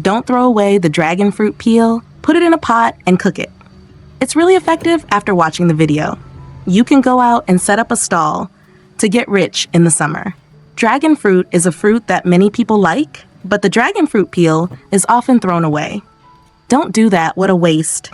Don't throw away the dragon fruit peel, put it in a pot and cook it. It's really effective after watching the video. You can go out and set up a stall to get rich in the summer. Dragon fruit is a fruit that many people like, but the dragon fruit peel is often thrown away. Don't do that, what a waste.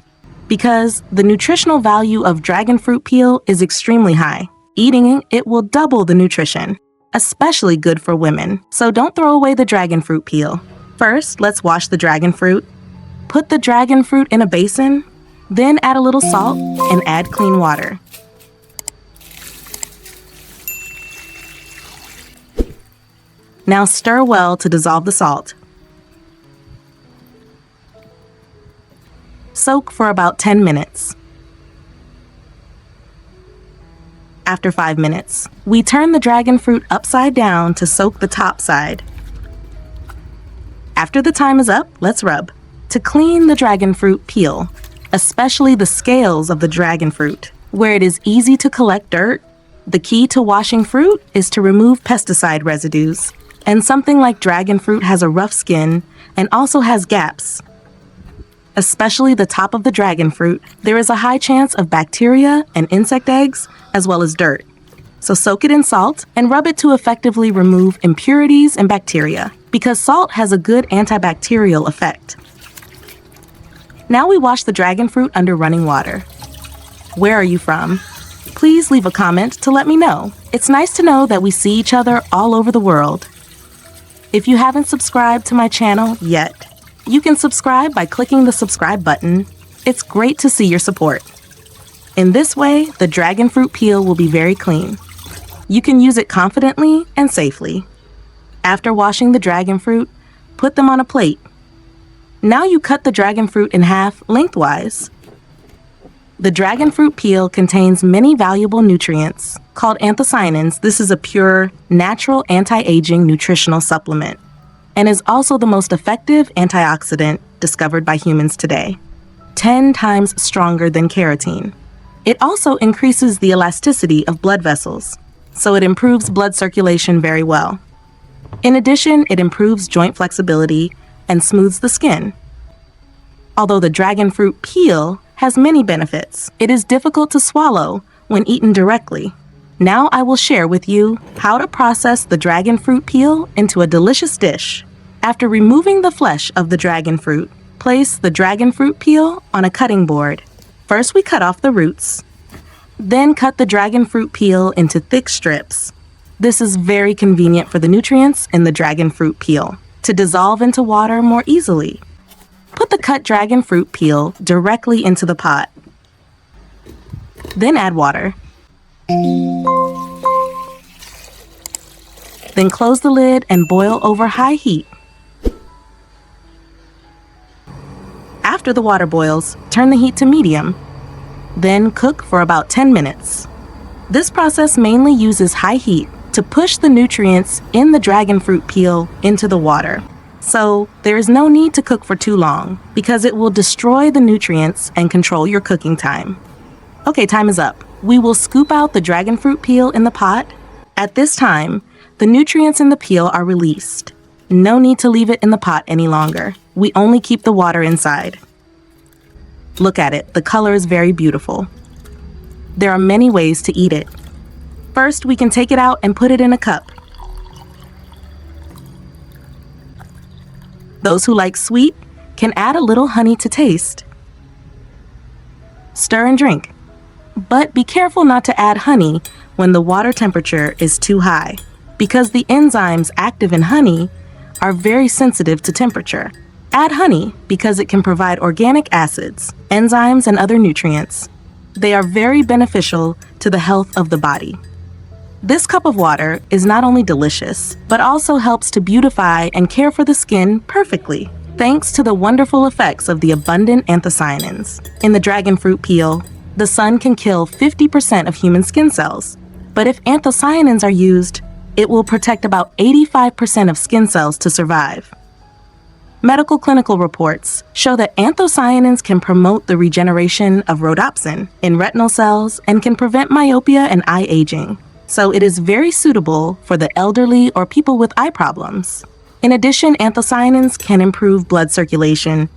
Because the nutritional value of dragon fruit peel is extremely high. Eating it will double the nutrition, especially good for women. So don't throw away the dragon fruit peel. First, let's wash the dragon fruit. Put the dragon fruit in a basin, then add a little salt and add clean water. Now stir well to dissolve the salt. Soak for about 10 minutes. After 5 minutes, we turn the dragon fruit upside down to soak the top side. After the time is up, let's rub. To clean the dragon fruit peel, especially the scales of the dragon fruit, where it is easy to collect dirt, the key to washing fruit is to remove pesticide residues. And something like dragon fruit has a rough skin and also has gaps. Especially the top of the dragon fruit, there is a high chance of bacteria and insect eggs, as well as dirt. So soak it in salt and rub it to effectively remove impurities and bacteria, because salt has a good antibacterial effect. Now we wash the dragon fruit under running water. Where are you from? Please leave a comment to let me know. It's nice to know that we see each other all over the world. If you haven't subscribed to my channel yet, you can subscribe by clicking the subscribe button. It's great to see your support. In this way, the dragon fruit peel will be very clean. You can use it confidently and safely. After washing the dragon fruit, put them on a plate. Now you cut the dragon fruit in half lengthwise. The dragon fruit peel contains many valuable nutrients. Called anthocyanins, this is a pure, natural anti-aging nutritional supplement and is also the most effective antioxidant discovered by humans today, 10 times stronger than carotene. It also increases the elasticity of blood vessels, so it improves blood circulation very well. In addition, it improves joint flexibility and smooths the skin. Although the dragon fruit peel has many benefits, it is difficult to swallow when eaten directly. Now I will share with you how to process the dragon fruit peel into a delicious dish. After removing the flesh of the dragon fruit, place the dragon fruit peel on a cutting board. First we cut off the roots, then cut the dragon fruit peel into thick strips. This is very convenient for the nutrients in the dragon fruit peel to dissolve into water more easily. Put the cut dragon fruit peel directly into the pot. Then add water. Then close the lid and boil over high heat. After the water boils, turn the heat to medium. Then cook for about 10 minutes. This process mainly uses high heat to push the nutrients in the dragon fruit peel into the water. So there is no need to cook for too long because it will destroy the nutrients and control your cooking time. Okay, time is up. We will scoop out the dragon fruit peel in the pot. At this time, the nutrients in the peel are released. No need to leave it in the pot any longer. We only keep the water inside. Look at it, the color is very beautiful. There are many ways to eat it. First, we can take it out and put it in a cup. Those who like sweet can add a little honey to taste. Stir and drink. But be careful not to add honey when the water temperature is too high, because the enzymes active in honey are very sensitive to temperature. Add honey because it can provide organic acids, enzymes, and other nutrients. They are very beneficial to the health of the body. This cup of water is not only delicious, but also helps to beautify and care for the skin perfectly, thanks to the wonderful effects of the abundant anthocyanins. In the dragon fruit peel, the sun can kill 50% of human skin cells, but if anthocyanins are used, it will protect about 85% of skin cells to survive. Medical clinical reports show that anthocyanins can promote the regeneration of rhodopsin in retinal cells and can prevent myopia and eye aging. So it is very suitable for the elderly or people with eye problems. In addition, anthocyanins can improve blood circulation,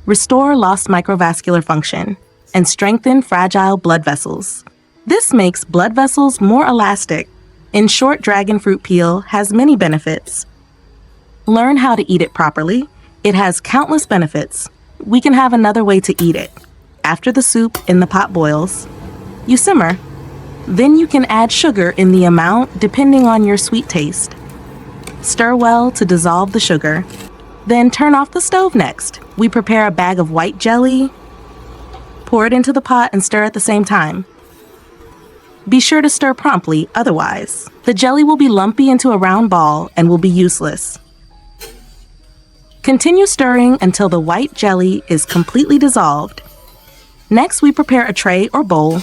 restore lost microvascular function, and strengthen fragile blood vessels. This makes blood vessels more elastic. In short, dragon fruit peel has many benefits. Learn how to eat it properly. It has countless benefits. We can have another way to eat it. After the soup in the pot boils, you simmer. Then you can add sugar in the amount depending on your sweet taste. Stir well to dissolve the sugar. Then turn off the stove next. We prepare a bag of white jelly. Pour it into the pot and stir at the same time. Be sure to stir promptly, otherwise, the jelly will be lumpy into a round ball and will be useless. Continue stirring until the white jelly is completely dissolved. Next, we prepare a tray or bowl.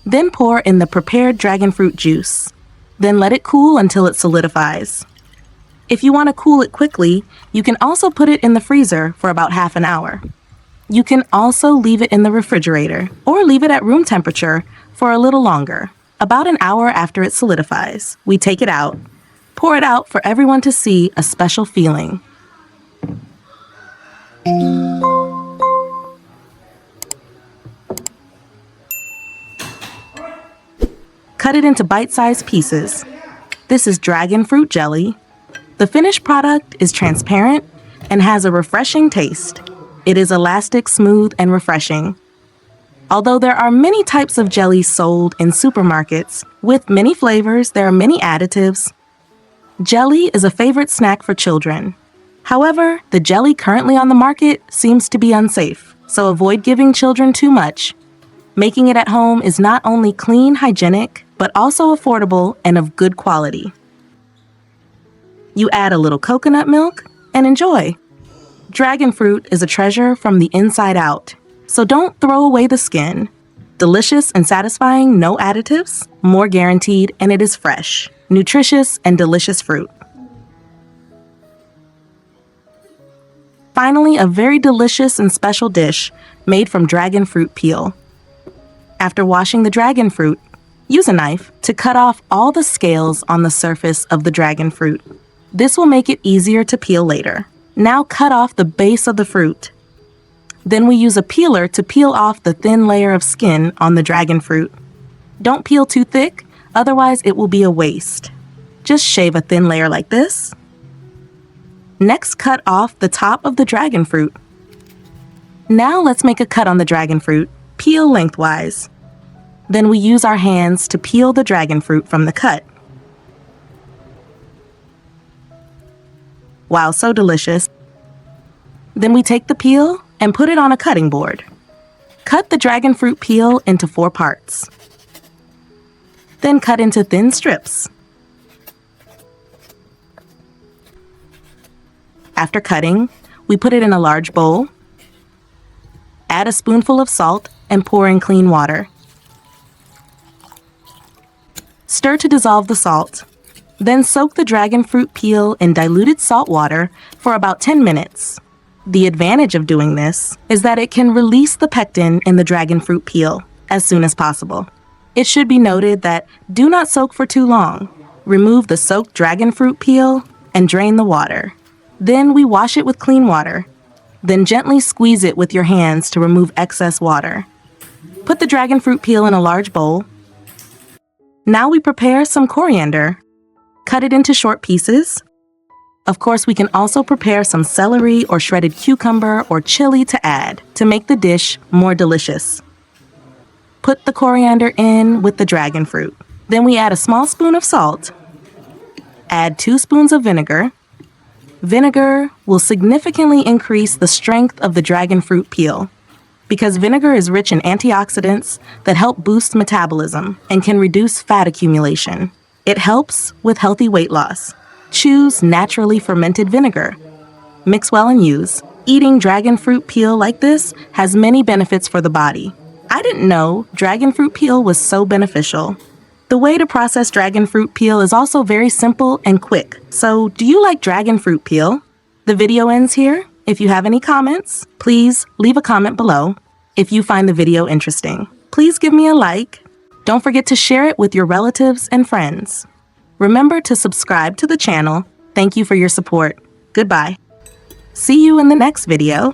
Then pour in the prepared dragon fruit juice. Then let it cool until it solidifies. If you want to cool it quickly, you can also put it in the freezer for about half an hour. You can also leave it in the refrigerator or leave it at room temperature for a little longer. About an hour after it solidifies, we take it out, pour it out for everyone to see a special feeling. Cut it into bite-sized pieces. This is dragon fruit jelly. The finished product is transparent and has a refreshing taste. It is elastic, smooth, and refreshing. Although there are many types of jelly sold in supermarkets, with many flavors, there are many additives. Jelly is a favorite snack for children. However, the jelly currently on the market seems to be unsafe, so avoid giving children too much. Making it at home is not only clean, hygienic, but also affordable and of good quality. You add a little coconut milk and enjoy. Dragon fruit is a treasure from the inside out, so don't throw away the skin. Delicious and satisfying, no additives, more guaranteed, and it is fresh, nutritious, and delicious fruit. Finally, a very delicious and special dish made from dragon fruit peel. After washing the dragon fruit, use a knife to cut off all the scales on the surface of the dragon fruit. This will make it easier to peel later. Now cut off the base of the fruit. Then we use a peeler to peel off the thin layer of skin on the dragon fruit. Don't peel too thick, otherwise it will be a waste. Just shave a thin layer like this. Next, cut off the top of the dragon fruit. Now let's make a cut on the dragon fruit. Peel lengthwise. Then we use our hands to peel the dragon fruit from the cut. Wow, so delicious. Then we take the peel and put it on a cutting board. Cut the dragon fruit peel into 4 parts. Then cut into thin strips. After cutting, we put it in a large bowl. Add a spoonful of salt and pour in clean water. Stir to dissolve the salt. Then soak the dragon fruit peel in diluted salt water for about 10 minutes. The advantage of doing this is that it can release the pectin in the dragon fruit peel as soon as possible. It should be noted that do not soak for too long. Remove the soaked dragon fruit peel and drain the water. Then we wash it with clean water. Then gently squeeze it with your hands to remove excess water. Put the dragon fruit peel in a large bowl. Now we prepare some coriander. Cut it into short pieces. Of course, we can also prepare some celery or shredded cucumber or chili to add to make the dish more delicious. Put the coriander in with the dragon fruit. Then we add a small spoon of salt. Add 2 spoons of vinegar. Vinegar will significantly increase the strength of the dragon fruit peel because vinegar is rich in antioxidants that help boost metabolism and can reduce fat accumulation. It helps with healthy weight loss. Choose naturally fermented vinegar. Mix well and use. Eating dragon fruit peel like this has many benefits for the body. I didn't know dragon fruit peel was so beneficial. The way to process dragon fruit peel is also very simple and quick. So, do you like dragon fruit peel? The video ends here. If you have any comments, please leave a comment below. If you find the video interesting, please give me a like. Don't forget to share it with your relatives and friends. Remember to subscribe to the channel Thank you for your support. Goodbye. See you in the next video.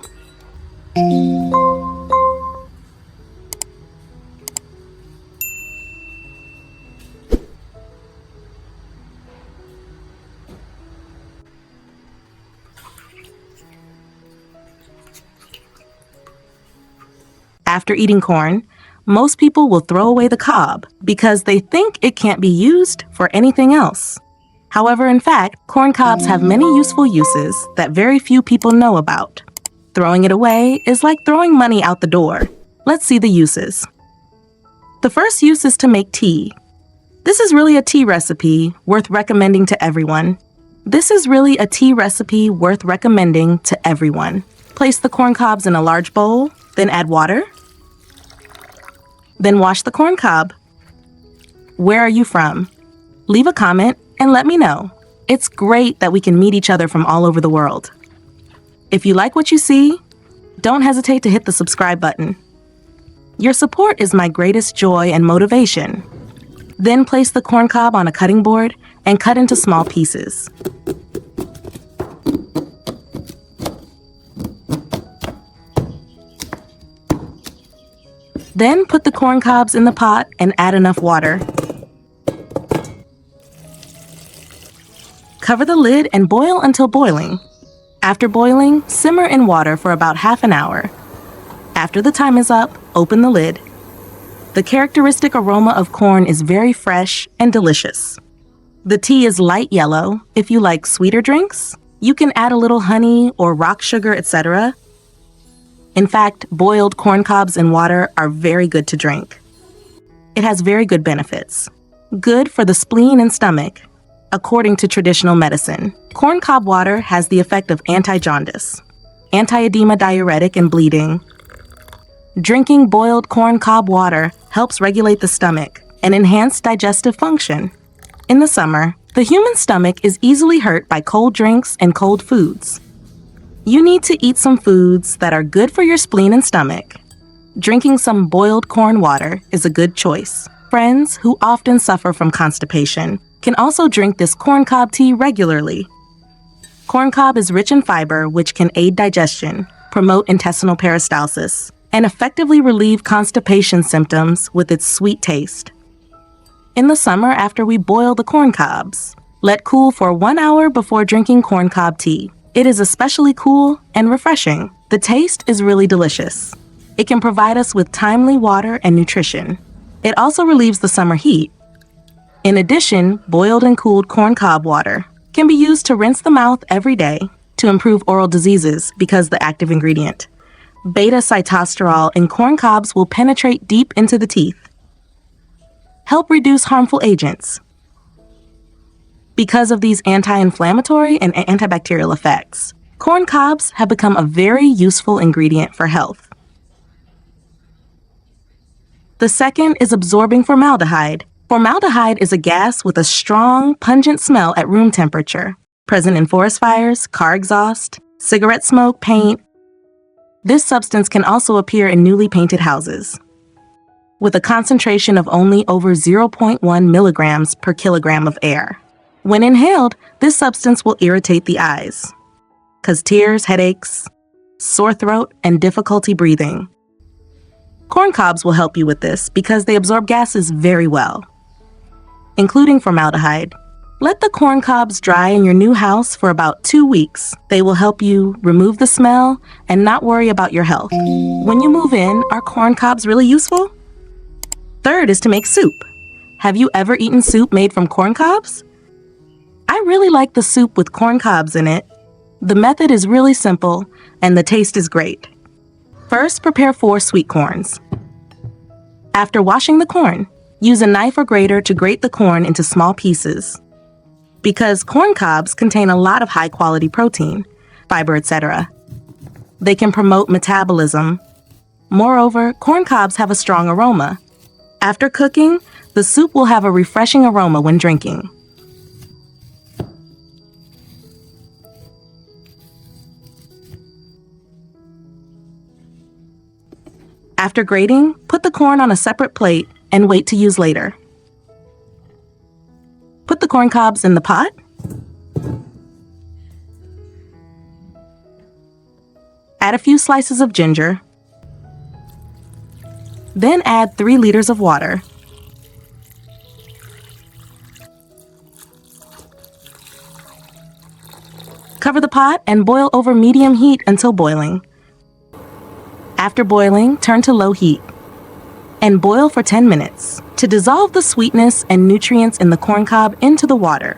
After eating corn, most people will throw away the cob because they think it can't be used for anything else. However, in fact, corn cobs have many useful uses that very few people know about. Throwing it away is like throwing money out the door. Let's see the uses. The first use is to make tea. This is really a tea recipe worth recommending to everyone. Place the corn cobs in a large bowl, then add water. Then wash the corn cob. Where are you from? Leave a comment and let me know. It's great that we can meet each other from all over the world. If you like what you see, don't hesitate to hit the subscribe button. Your support is my greatest joy and motivation. Then place the corn cob on a cutting board and cut into small pieces. Then put the corn cobs in the pot and add enough water. Cover the lid and boil until boiling. After boiling, simmer in water for about half an hour. After the time is up, open the lid. The characteristic aroma of corn is very fresh and delicious. The tea is light yellow. If you like sweeter drinks, you can add a little honey or rock sugar, etc. In fact, boiled corn cobs in water are very good to drink. It has very good benefits. Good for the spleen and stomach. According to traditional medicine, corn cob water has the effect of anti-jaundice, anti-edema diuretic and bleeding. Drinking boiled corn cob water helps regulate the stomach and enhance digestive function. In the summer, the human stomach is easily hurt by cold drinks and cold foods. You need to eat some foods that are good for your spleen and stomach. Drinking some boiled corn water is a good choice. Friends who often suffer from constipation can also drink this corn cob tea regularly. Corn cob is rich in fiber, which can aid digestion, promote intestinal peristalsis, and effectively relieve constipation symptoms with its sweet taste. In the summer, after we boil the corn cobs, let cool for 1 hour before drinking corn cob tea. It is especially cool and refreshing. The taste is really delicious. It can provide us with timely water and nutrition. It also relieves the summer heat. In addition, boiled and cooled corn cob water can be used to rinse the mouth every day to improve oral diseases because the active ingredient, beta-sitosterol in corn cobs, will penetrate deep into the teeth. Help reduce harmful agents. Because of these anti-inflammatory and antibacterial effects, corn cobs have become a very useful ingredient for health. The second is absorbing formaldehyde. Formaldehyde is a gas with a strong, pungent smell at room temperature, present in forest fires, car exhaust, cigarette smoke, paint. This substance can also appear in newly painted houses. With a concentration of only over 0.1 milligrams per kilogram of air. When inhaled, this substance will irritate the eyes, cause tears, headaches, sore throat, and difficulty breathing. Corn cobs will help you with this because they absorb gases very well, including formaldehyde. Let the corn cobs dry in your new house for about 2 weeks. They will help you remove the smell and not worry about your health. When you move in, are corn cobs really useful? Third is to make soup. Have you ever eaten soup made from corn cobs? I really like the soup with corn cobs in it. The method is really simple and the taste is great. First, prepare 4 sweet corns. After washing the corn, use a knife or grater to grate the corn into small pieces. Because corn cobs contain a lot of high-quality protein, fiber, etc. They can promote metabolism. Moreover, corn cobs have a strong aroma. After cooking, the soup will have a refreshing aroma when drinking. After grating, put the corn on a separate plate and wait to use later. Put the corn cobs in the pot. Add a few slices of ginger. Then add 3 liters of water. Cover the pot and boil over medium heat until boiling. After boiling, turn to low heat and boil for 10 minutes to dissolve the sweetness and nutrients in the corn cob into the water.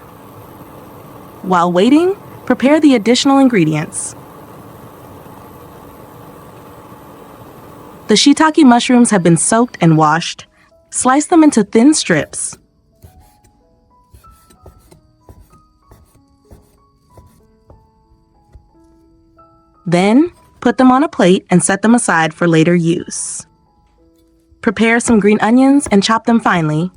While waiting, prepare the additional ingredients. The shiitake mushrooms have been soaked and washed. Slice them into thin strips. Then, put them on a plate and set them aside for later use. Prepare some green onions and chop them finely.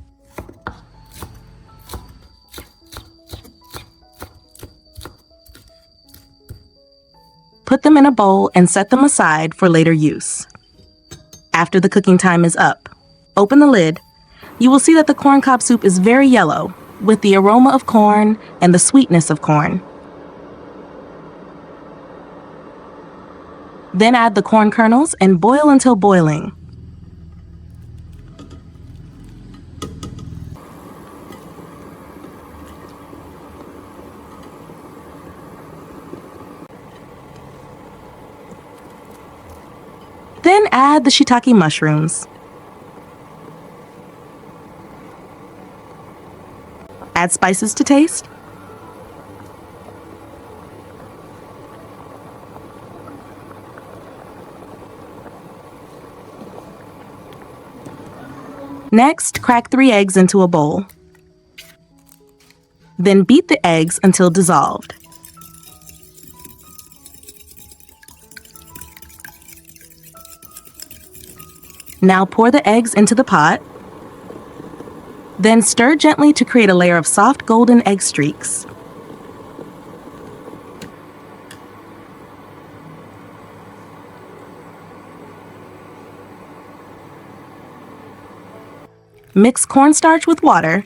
Put them in a bowl and set them aside for later use. After the cooking time is up, open the lid. You will see that the corn cob soup is very yellow, with the aroma of corn and the sweetness of corn. Then add the corn kernels and boil until boiling. Then add the shiitake mushrooms. Add spices to taste. Next, crack 3 eggs into a bowl. Then beat the eggs until dissolved. Now pour the eggs into the pot. Then stir gently to create a layer of soft golden egg streaks. Mix cornstarch with water.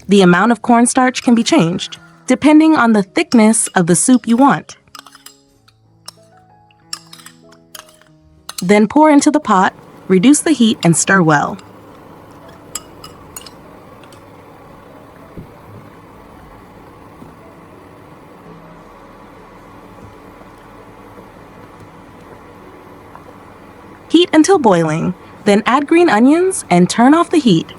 The amount of cornstarch can be changed, depending on the thickness of the soup you want. Then pour into the pot, reduce the heat, and stir well. Heat until boiling, then add green onions and turn off the heat.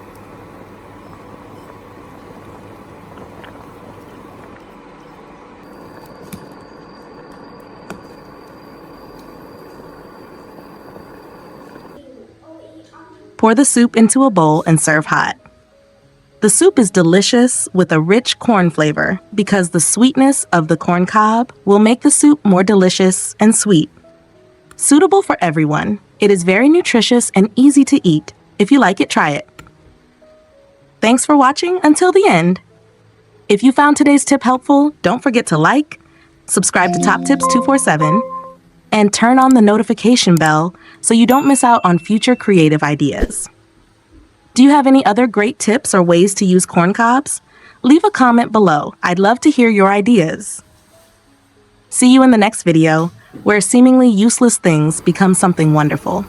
Pour the soup into a bowl and serve hot. The soup is delicious with a rich corn flavor because the sweetness of the corn cob will make the soup more delicious and sweet. Suitable for everyone, it is very nutritious and easy to eat. If you like it, try it. Thanks for watching until the end. If you found today's tip helpful, don't forget to like, subscribe to Top Tips 247, and turn on the notification bell so you don't miss out on future creative ideas. Do you have any other great tips or ways to use corn cobs? Leave a comment below. I'd love to hear your ideas. See you in the next video, where seemingly useless things become something wonderful.